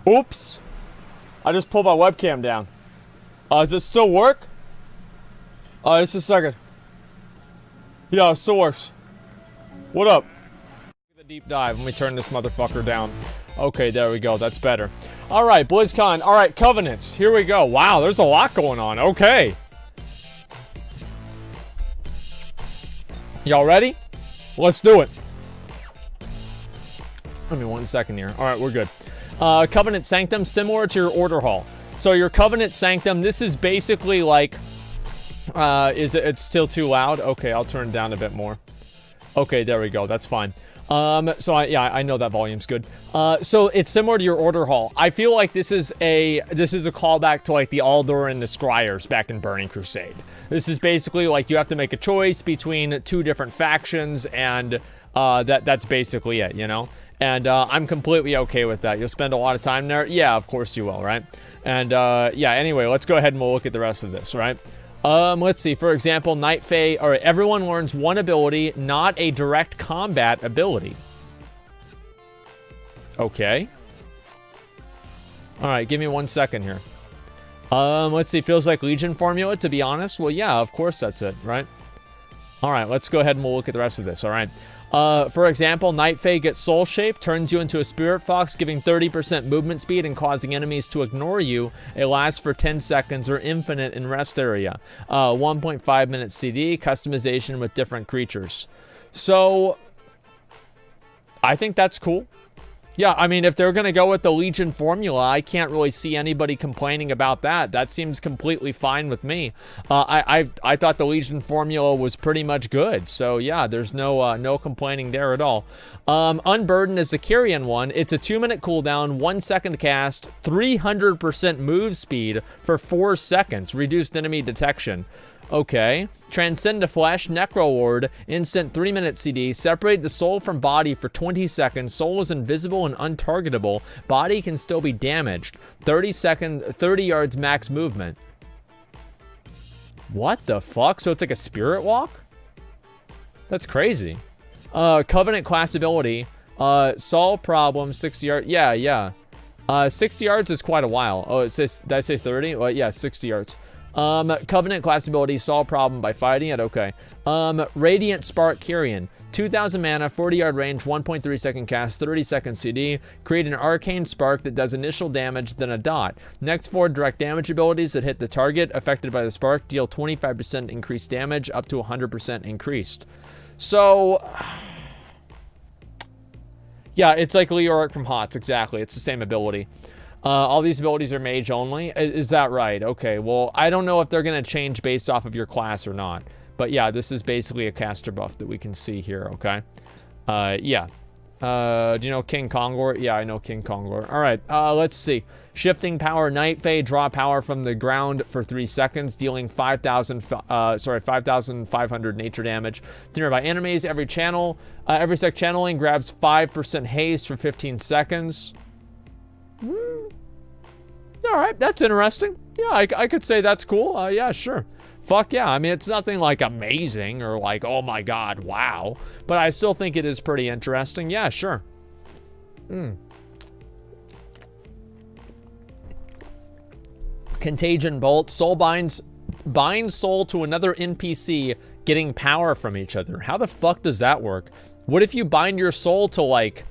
Oops. I just pulled my webcam down. Does it still work? Just a second. Yeah, it still works. What up? The deep dive. Let me turn this motherfucker down. Okay, there we go. That's better. Alright, BlizzCon. Alright, Covenants. Here we go. Wow, there's a lot going on. Okay. Y'all ready? Let's do it. Give me 1 second here. Alright, we're good. Covenant Sanctum, similar to your Order Hall. So your Covenant Sanctum, this is basically like... it's still too loud? Okay, I'll turn it down a bit more. Okay, there we go. That's fine. I know that volume's good. So it's similar to your Order Hall. I feel like this is a callback to like the Aldor and the Scryers back in Burning Crusade. This is basically like you have to make a choice between two different factions, and that's basically it, you know? And I'm completely okay with that. You'll spend a lot of time there? Yeah, of course you will, right? And yeah, anyway, let's go ahead and we'll look at the rest of this, right? Let's see. For example, Night Fae, or everyone learns one ability, not a direct combat ability. Okay. All right, give me 1 second here. Let's see. Feels like Legion formula, to be honest. Well, yeah, of course that's it, right? All right, let's go ahead and we'll look at the rest of this, all right? For example, Night Fae gets Soul Shape, turns you into a Spirit Fox, giving 30% movement speed and causing enemies to ignore you. It lasts for 10 seconds or infinite in rest area. 1.5 minute CD, customization with different creatures. So, I think that's cool. Yeah, I mean, if they're going to go with the Legion formula, I can't really see anybody complaining about that. That seems completely fine with me. I thought the Legion formula was pretty much good. So, yeah, there's no complaining there at all. Unburden is the Kyrian one. It's a 2-minute cooldown, 1 second cast, 300% move speed for 4 seconds, reduced enemy detection. Okay. Transcend to Flesh, Necro Ward, instant 3-minute CD. Separate the soul from body for 20 seconds. Soul is invisible and untargetable. Body can still be damaged. 30 yards max movement. What the fuck? So it's like a spirit walk? That's crazy. Covenant class ability. Solve problem, 60 yards. Yeah. 60 yards is quite a while. Oh, it says, did I say 30? Well, yeah, 60 yards. Covenant class ability, solve problem by fighting it. Okay. Radiant Spark Kyrian. 2,000 mana, 40-yard range, 1.3 second cast, 30-second CD. Create an arcane spark that does initial damage, then a dot. Next 4 direct damage abilities that hit the target affected by the spark deal 25% increased damage, up to 100% increased. So, yeah, it's like Leoric from HOTS, exactly. It's the same ability. All these abilities are mage only. Is that right? Okay, well, I don't know if they're going to change based off of your class or not. But yeah, this is basically a caster buff that we can see here, okay? Yeah. Do you know King Kongor? Yeah, I know King Kongor. All right, let's see. Shifting power, Night Fae, draw power from the ground for 3 seconds, dealing 5,500 nature damage to nearby enemies. Every sec channeling grabs 5% haste for 15 seconds. All right, that's interesting. Yeah, I could say that's cool. Yeah, sure. Fuck yeah. I mean, it's nothing like amazing or like, oh my god, wow. But I still think it is pretty interesting. Yeah, sure. Contagion Bolt. Soul binds soul to another NPC, getting power from each other. How the fuck does that work? What if you bind your soul to like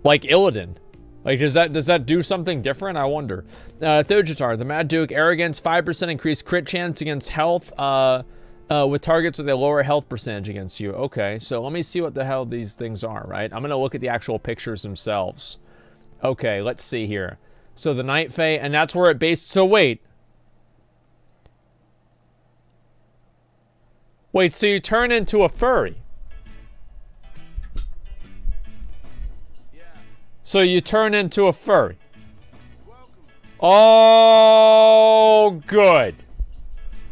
Illidan? Like, does that do something different? I wonder. Thojatar, the Mad Duke, arrogance, 5% increased crit chance against health, with targets with a lower health percentage against you. Okay, so let me see what the hell these things are, right? I'm gonna look at the actual pictures themselves. Okay, let's see here. So the Night Fae, and that's where it based. So wait, so you turn into a furry. So you turn into a furry. Oh, good.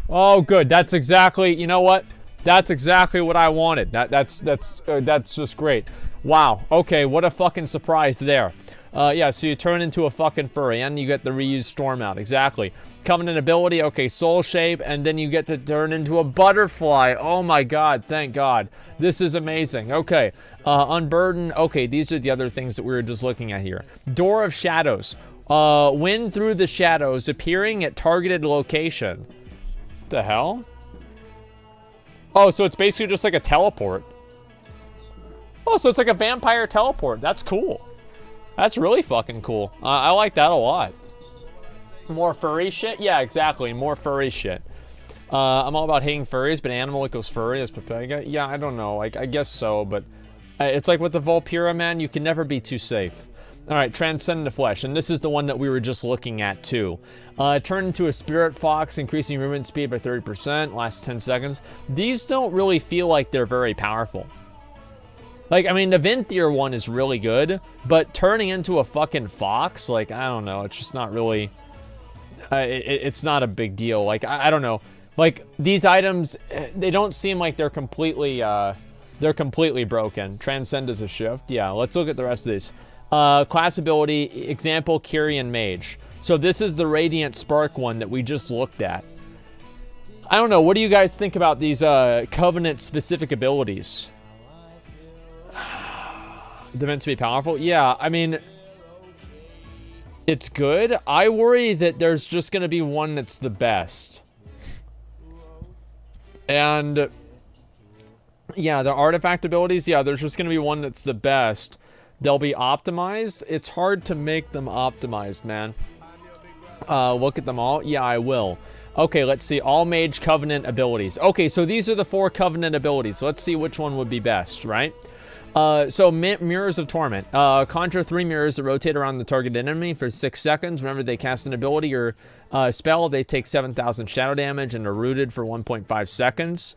Oh, good. That's exactly, you know what? That's exactly what I wanted. That's just great. Wow. Okay, what a fucking surprise there. Yeah, so you turn into a fucking furry, and you get the reused storm out. Exactly. Covenant ability, okay, soul shape, and then you get to turn into a butterfly. Oh my god, thank god. This is amazing. Okay, unburden. Okay, these are the other things that we were just looking at here. Door of Shadows. Wind through the shadows, appearing at targeted location. What the hell? Oh, so it's basically just like a teleport. Oh, so it's like a vampire teleport. That's cool. That's really fucking cool. I like that a lot. More furry shit? Yeah, exactly. More furry shit. I'm all about hating furries, but animal equals furry as Pepega. Yeah, I don't know. I guess so, but it's like with the Volpira, man. You can never be too safe. All right, transcend into flesh, and this is the one that we were just looking at too. Turn into a spirit fox, increasing movement speed by 30%, lasts 10 seconds. These don't really feel like they're very powerful. Like, I mean, the Venthyr one is really good, but turning into a fucking fox, like, I don't know, it's just not really, it's not a big deal. Like, I don't know. Like, these items, they don't seem like they're completely broken. Transcend is a shift. Yeah, let's look at the rest of these. Class ability, example, Kyrian Mage. So this is the Radiant Spark one that we just looked at. I don't know, what do you guys think about these Covenant-specific abilities? They're meant to be powerful? Yeah, I mean, it's good. I worry that there's just going to be one that's the best. And, yeah, the artifact abilities, yeah, there's just going to be one that's the best. They'll be optimized. It's hard to make them optimized, man. Look at them all. Yeah, I will. Okay, let's see. All Mage Covenant abilities. Okay, so these are the 4 Covenant abilities. Let's see which one would be best, right? So Mirrors of Torment. Conjure 3 mirrors that rotate around the target enemy for 6 seconds. Whenever they cast an ability or spell, they take 7,000 shadow damage and are rooted for 1.5 seconds.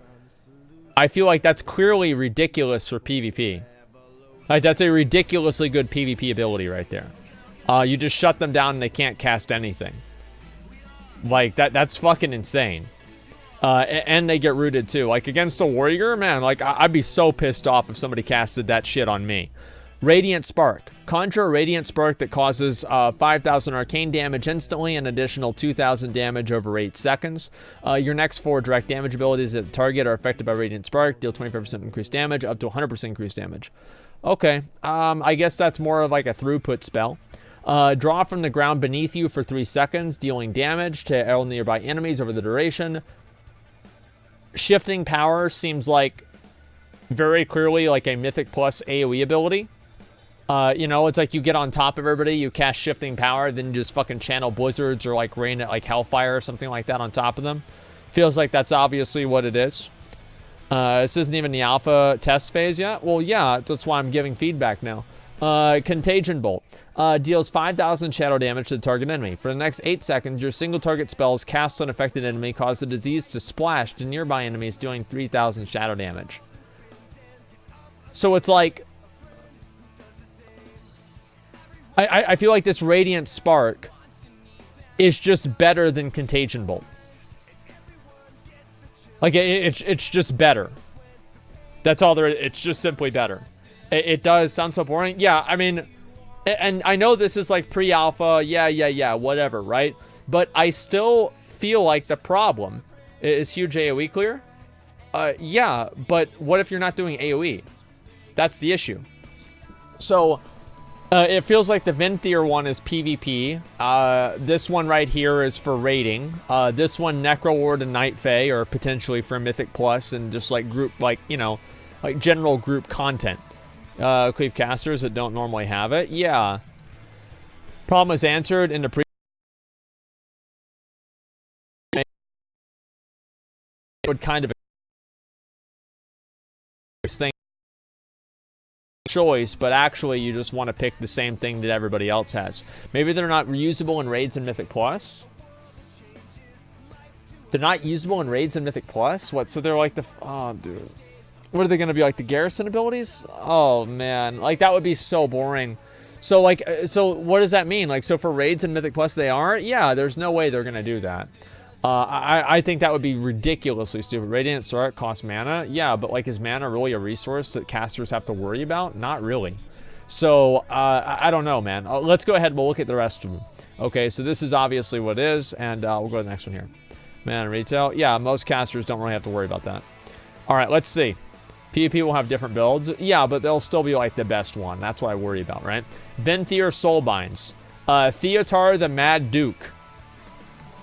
I feel like that's clearly ridiculous for PvP. Like, that's a ridiculously good PvP ability right there. You just shut them down and they can't cast anything. Like, that's fucking insane. And they get rooted too. Like, against a warrior, man, like, I'd be so pissed off if somebody casted that shit on me. Radiant Spark. Conjure a Radiant Spark that causes 5,000 arcane damage instantly and additional 2,000 damage over 8 seconds. Your next 4 direct damage abilities at the target are affected by Radiant Spark. Deal 25% increased damage, up to 100% increased damage. Okay, I guess that's more of like a throughput spell. Draw from the ground beneath you for 3 seconds, dealing damage to all nearby enemies over the duration. Shifting Power seems like very clearly like a Mythic Plus AoE ability. You know, it's like you get on top of everybody, you cast Shifting Power, then you just fucking channel Blizzards or like rain at like Hellfire or something like that on top of them. Feels like that's obviously what it is. This isn't even the alpha test phase yet. Well, yeah, that's why I'm giving feedback now. Contagion Bolt. Deals 5,000 shadow damage to the target enemy. For the next 8 seconds, your single target spells cast on affected enemy cause the disease to splash to nearby enemies, doing 3,000 shadow damage. So it's like, I feel like this Radiant Spark is just better than Contagion Bolt. Like, it's just better. That's all there is. It's just simply better. It does sound so boring. Yeah, I mean, and I know this is like pre-alpha, yeah, whatever, right? But I still feel like the problem is huge AoE clear. Yeah, but what if you're not doing AoE? That's the issue. So, it feels like the Venthyr one is PvP. This one right here is for raiding. This one, Necro Ward and Night Fae, are potentially for Mythic Plus and just like group, like, you know, like general group content. Cleave casters that don't normally have it. Yeah. Problem is answered in the pre- would kind of thing choice, but actually you just want to pick the same thing that everybody else has. Maybe they're not reusable in raids and Mythic Plus. They're not usable in raids and Mythic Plus? What? So they're like the... Oh, dude. What are they going to be, like the garrison abilities? Oh, man. Like, that would be so boring. So, like, so what does that mean? Like, so for raids and Mythic Plus they are? Yeah, there's no way they're going to do that. I think that would be ridiculously stupid. Radiant Sword costs mana. Yeah, but like, is mana really a resource that casters have to worry about? Not really. So, I don't know, man. Let's go ahead and we'll look at the rest of them. Okay, so this is obviously what it is, and we'll go to the next one here. Mana retail. Yeah, most casters don't really have to worry about that. All right, let's see. PvP will have different builds. Yeah, but they'll still be like the best one. That's what I worry about, right? Venthyr Soulbinds. Theotar the Mad Duke.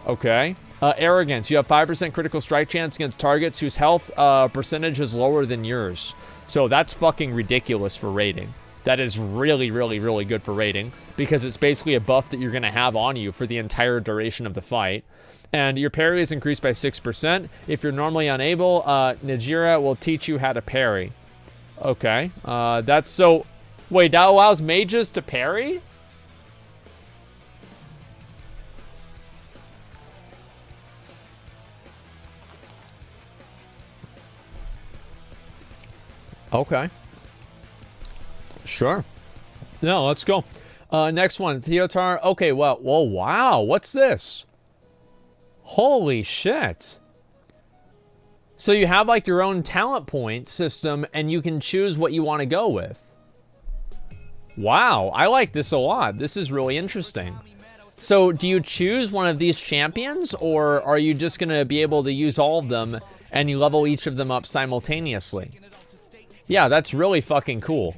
Okay. Arrogance. You have 5% critical strike chance against targets whose health percentage is lower than yours. So that's fucking ridiculous for raiding. That is really, really, really good for raiding, because it's basically a buff that you're going to have on you for the entire duration of the fight. And your parry is increased by 6%. If you're normally unable, Najira will teach you how to parry. Okay. That's so... Wait, that allows mages to parry? Okay. Sure. No, let's go. Next one, Theotar. Okay, well, whoa, wow. What's this? Holy shit. So you have like your own talent point system and you can choose what you want to go with. Wow, I like this a lot. This is really interesting. So do you choose one of these champions, or are you just going to be able to use all of them and you level each of them up simultaneously? Yeah, that's really fucking cool.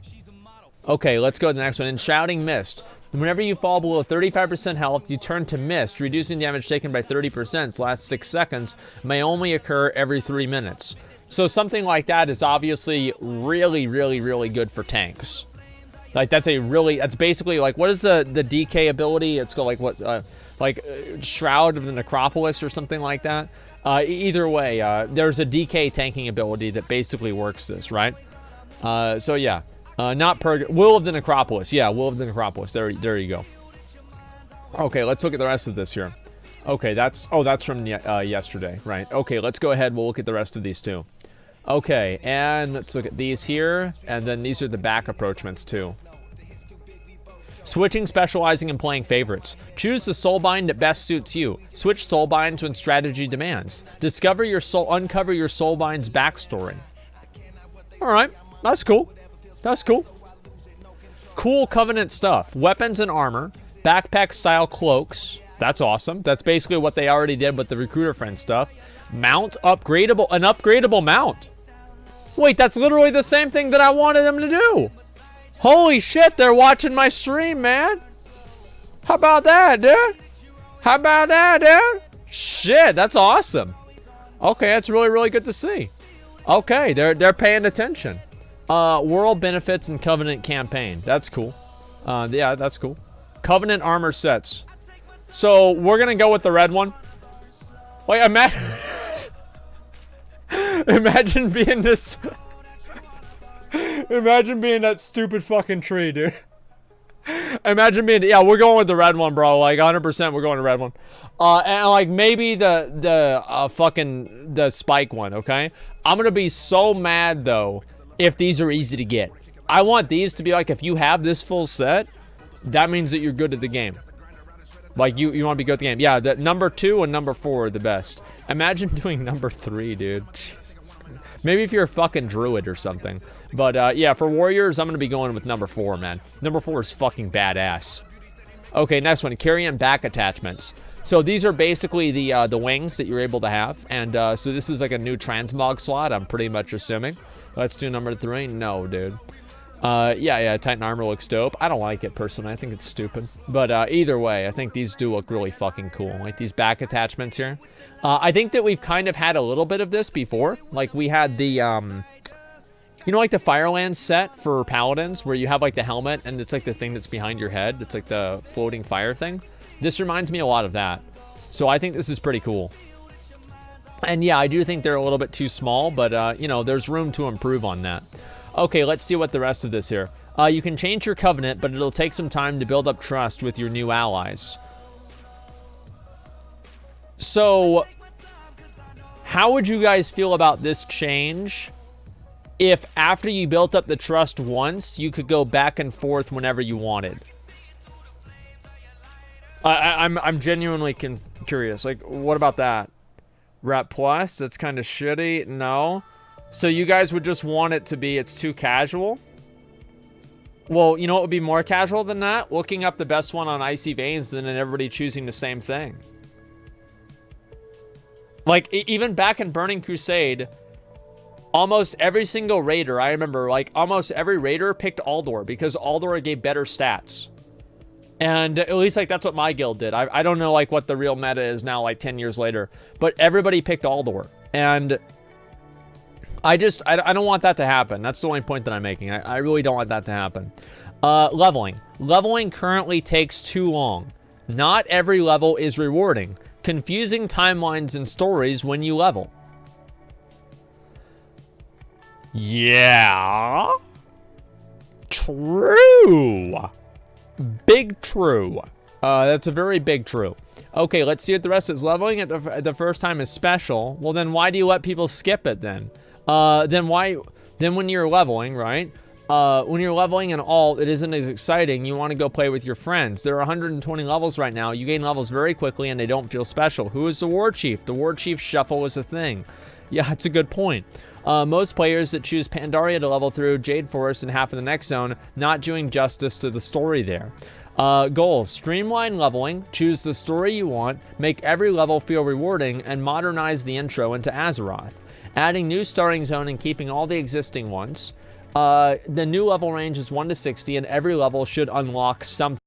Okay, let's go to the next one. Enshrouding Mist. Whenever you fall below 35% health, you turn to mist, reducing damage taken by 30%. Lasts 6 seconds. May only occur every 3 minutes. So something like that is obviously really, really, really good for tanks. Like, that's basically like, what is the DK ability? It's called like what, Shroud of the Necropolis or something like that. Either way, there's a DK tanking ability that basically works this, right? So yeah. Will of the Necropolis. Yeah, Will of the Necropolis. There you go. Okay, let's look at the rest of this here. Okay, that's from yesterday, right? Okay, let's go ahead. We'll look at the rest of these too. Okay, and let's look at these here. And then these are the back approachments too. Switching, specializing, and playing favorites. Choose the soulbind that best suits you. Switch soulbinds when strategy demands. Uncover your soulbind's backstory. All right, that's cool. That's cool. Cool Covenant stuff. Weapons and armor. Backpack-style cloaks. That's awesome. That's basically what they already did with the Recruiter Friend stuff. Mount. An upgradable mount. Wait, that's literally the same thing that I wanted them to do. Holy shit, they're watching my stream, man. How about that, dude? How about that, dude? Shit, that's awesome. Okay, that's really, really good to see. Okay, they're paying attention. World benefits and Covenant campaign. That's cool. Yeah, that's cool. Covenant armor sets. So we're gonna go with the red one. Wait, imagine being this. Imagine being that stupid fucking tree, dude. Imagine being. Yeah, we're going with the red one, bro. Like 100%, we're going to the red one. And like maybe the spike one. Okay. I'm gonna be so mad though if these are easy to get. I want these to be like, if you have this full set, that means that you're good at the game. Like, you want to be good at the game. Yeah, the number 2 and number 4 are the best. Imagine doing number 3, dude. Maybe if you're a fucking druid or something. But, yeah, for warriors, I'm going to be going with number 4, man. Number 4 is fucking badass. Okay, next one. Carrion back attachments. So these are basically the wings that you're able to have. And so this is like a new transmog slot, I'm pretty much assuming. Let's do number 3. No, dude. Yeah, Titan armor looks dope. I don't like it personally. I think it's stupid. But either way, I think these do look really fucking cool. Like these back attachments here. I think that we've kind of had a little bit of this before. Like we had the, you know, like the Firelands set for Paladins, where you have like the helmet and it's like the thing that's behind your head. It's like the floating fire thing. This reminds me a lot of that. So I think this is pretty cool. And yeah, I do think they're a little bit too small, but, you know, there's room to improve on that. Okay, let's see what the rest of this here. You can change your covenant, but it'll take some time to build up trust with your new allies. So, how would you guys feel about this change if after you built up the trust once, you could go back and forth whenever you wanted? I'm genuinely curious. Like, what about that? Rep plus? That's kind of shitty. No. So you guys would just want it to be it's too casual? Well, you know what would be more casual than that? Looking up the best one on Icy Veins and then everybody choosing the same thing. Like, even back in Burning Crusade, almost every single raider, I remember, like, almost every raider picked Aldor because Aldor gave better stats. And at least, like, that's what my guild did. I don't know, like, what the real meta is now, like, 10 years later. But everybody picked Aldor. And I don't want that to happen. That's the only point that I'm making. I really don't want that to happen. Leveling. Leveling currently takes too long. Not every level is rewarding. Confusing timelines and stories when you level. Yeah. True. Big true. That's a very big true. Okay, let's see what the rest is. Leveling at the first time is special. Well, then why do you let people skip it then? Then when you're leveling, right? When you're leveling in alt, it isn't as exciting. You want to go play with your friends. There are 120 levels right now. You gain levels very quickly and they don't feel special. Who is the War Chief? The War Chief shuffle is a thing. Yeah, that's a good point. Most players that choose Pandaria to level through Jade Forest and half of the next zone, not doing justice to the story there. Goals. Streamline leveling, choose the story you want, make every level feel rewarding, and modernize the intro into Azeroth. Adding new starting zone and keeping all the existing ones. The new level range is 1 to 60, and every level should unlock something.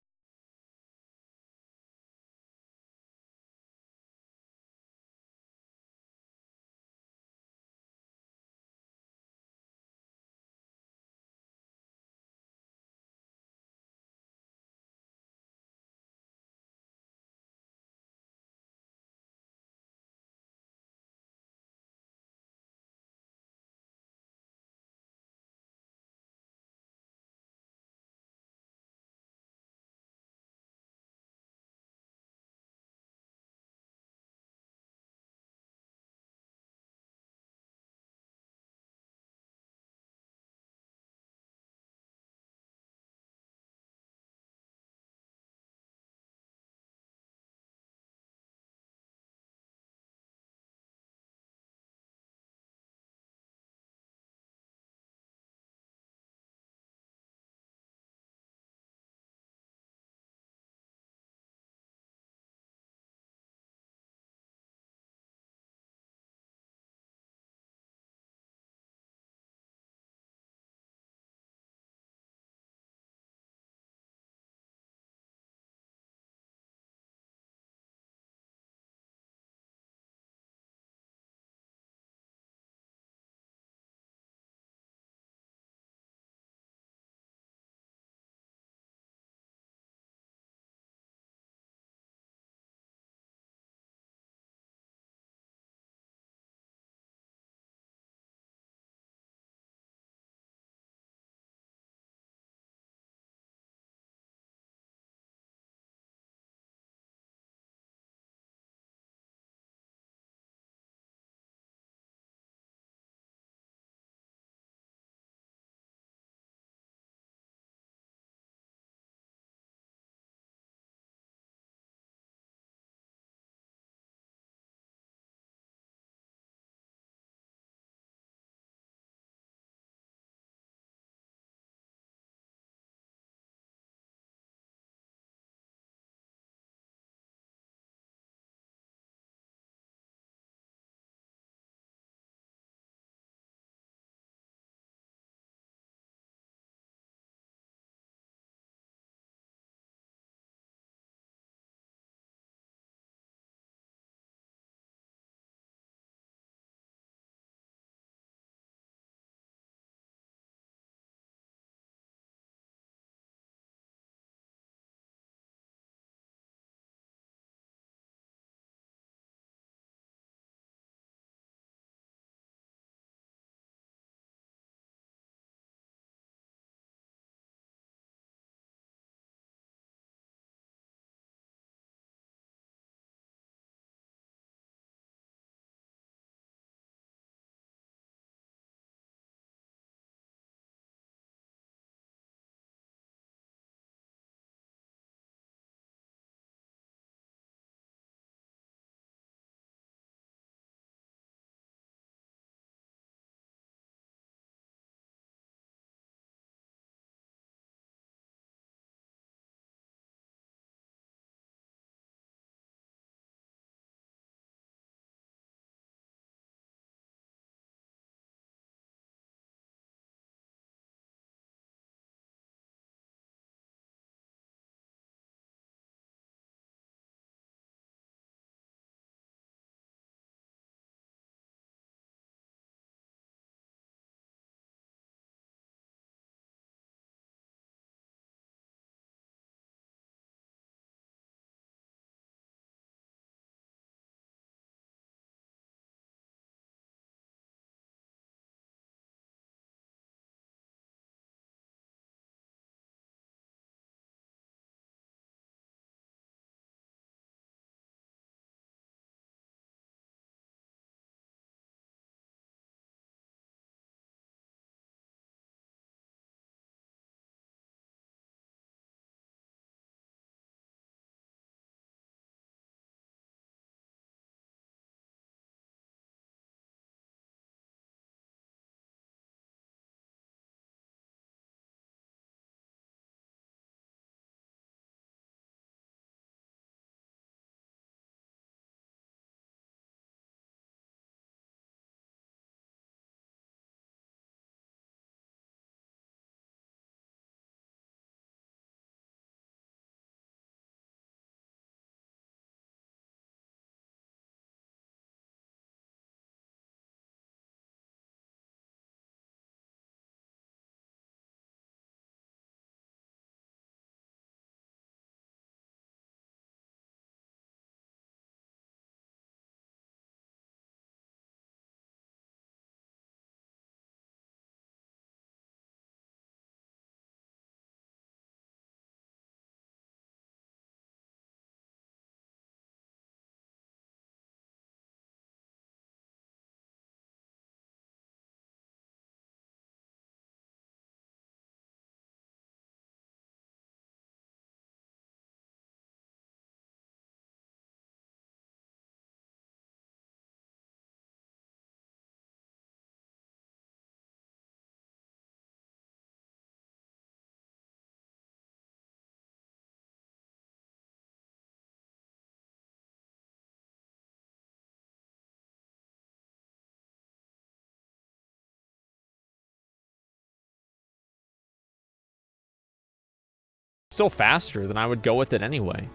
still faster, then I would go with it anyway.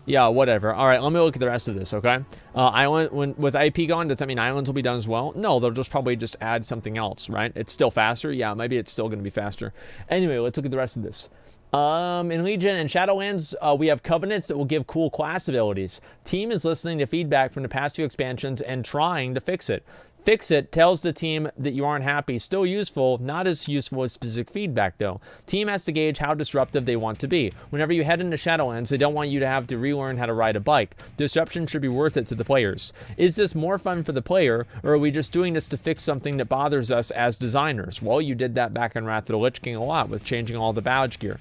Yeah, whatever. All right, let me look at the rest of this, okay? With IP gone, does that mean islands will be done as well? No, they'll just probably just add something else, right? It's still faster. Yeah, maybe it's still going to be faster. Anyway, let's look at the rest of this. In Legion and Shadowlands, we have covenants that will give cool class abilities. Team is listening to feedback from the past few expansions and trying to fix it. Fix it tells the team that you aren't happy. Still useful, not as useful as specific feedback though. Team has to gauge how disruptive they want to be. Whenever you head into Shadowlands, they don't want you to have to relearn how to ride a bike. Disruption should be worth it to the players. Is this more fun for the player, or are we just doing this to fix something that bothers us as designers? Well, you did that back in Wrath of the Lich King a lot with changing all the badge gear.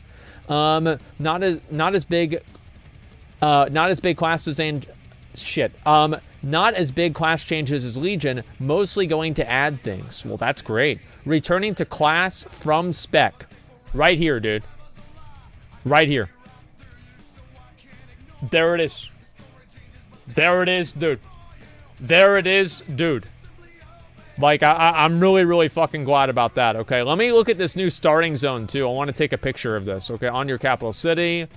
Not as big class design. Not as big class changes as Legion, mostly going to add things. Well, that's great. Returning to class from spec. Right here, dude. Right here. There it is. There it is, dude. There it is, dude. Like, I'm really, really fucking glad about that, okay? Let me look at this new starting zone, too. I want to take a picture of this, okay? On your capital city.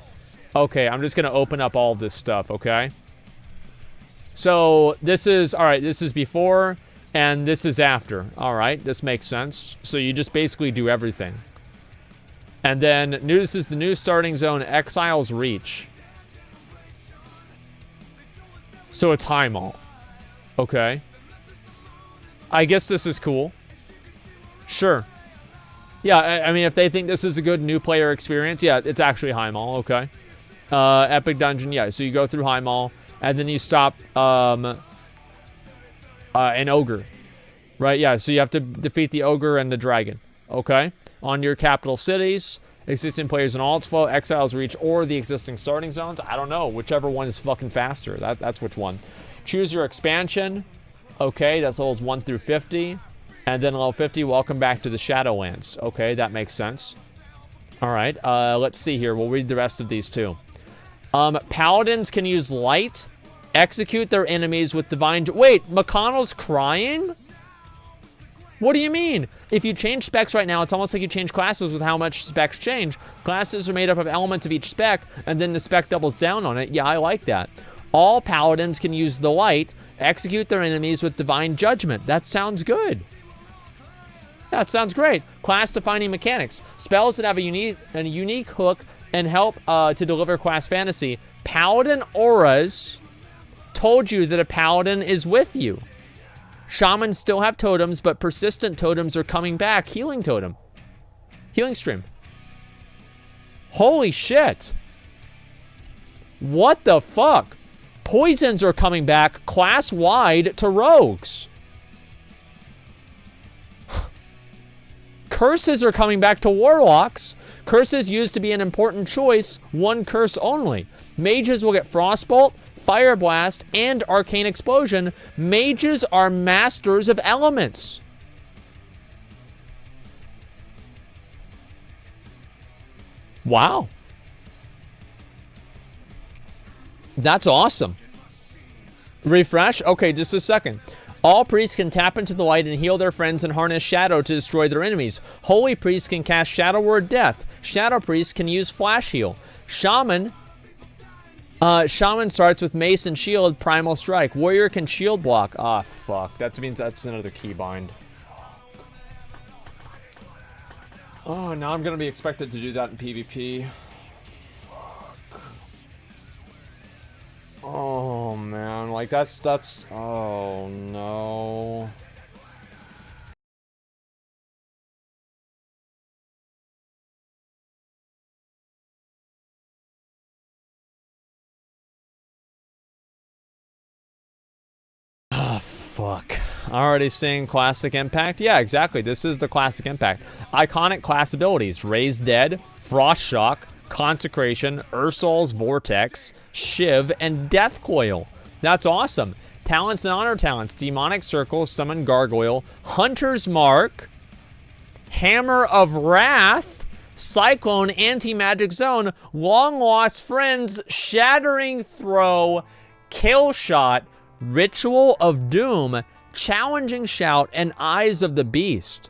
Okay, I'm just going to open up all this stuff, okay? So, this is, all right, this is before, and this is after. All right, this makes sense. So, you just basically do everything. And then, this is the new starting zone, Exile's Reach. So, it's High Mall. Okay. I guess this is cool. Sure. Yeah, I mean, if they think this is a good new player experience, yeah, it's actually High Mall, okay. Epic Dungeon, yeah, so you go through High Mall, and then you stop an ogre. Right, yeah, so you have to defeat the ogre and the dragon, okay. On your capital cities, existing players in Alt's Flow, Exile's Reach, or the existing starting zones, I don't know, whichever one is fucking faster, that's which one. Choose your expansion. Okay, that's levels 1 through 50. And then level 50, welcome back to the Shadowlands. Okay, that makes sense. All right, let's see here. We'll read the rest of these too. Paladins can use light, execute their enemies with divine... Wait, McConnell's crying? What do you mean? If you change specs right now, it's almost like you change classes with how much specs change. Classes are made up of elements of each spec, and then the spec doubles down on it. Yeah, I like that. All paladins can use the light, execute their enemies with divine judgment. That sounds good. That sounds great. Class-defining mechanics. Spells that have a unique hook and help to deliver class fantasy. Paladin auras told you that a paladin is with you. Shamans still have totems, but persistent totems are coming back. Healing totem. Healing stream. Holy shit. What the fuck? Poisons are coming back class-wide to rogues. Curses are coming back to warlocks. Curses used to be an important choice, one curse only. Mages will get Frostbolt, Fire Blast, and Arcane Explosion. Mages are masters of elements. Wow. That's awesome. Refresh? Okay, just a second. All priests can tap into the light and heal their friends and harness shadow to destroy their enemies. Holy priests can cast Shadow Word Death. Shadow priests can use Flash Heal. Shaman starts with Mace and Shield, Primal Strike. Warrior can Shield Block. Ah, fuck. That means that's another keybind. Oh, now I'm going to be expected to do that in PvP. Oh, man. Like, that's... Oh, no. Ah, fuck. Already seeing Classic Impact? Yeah, exactly. This is the Classic Impact. Iconic class abilities. Raise Dead, Frost Shock, Consecration, Ursol's Vortex, Shiv, and Death Coil. That's awesome. Talents and honor talents. Demonic Circle, Summon Gargoyle, Hunter's Mark, Hammer of Wrath, Cyclone, Anti-Magic Zone, Long Lost Friends, Shattering Throw, Kill Shot, Ritual of Doom, Challenging Shout, and Eyes of the Beast.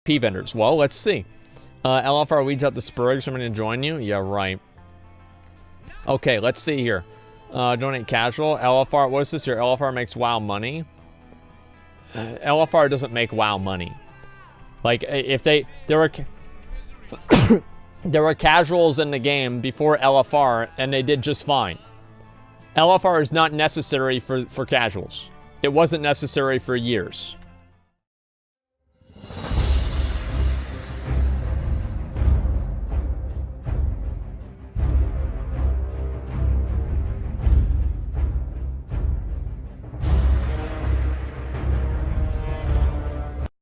XP vendors. Well, let's see. LFR weeds out the spurgs. I'm going to join you. Yeah, right. Okay, let's see here. Donate casual. LFR, what's this here? LFR makes WoW money. LFR doesn't make WoW money. Like, if there were casuals in the game before LFR, and they did just fine. LFR is not necessary for casuals. It wasn't necessary for years.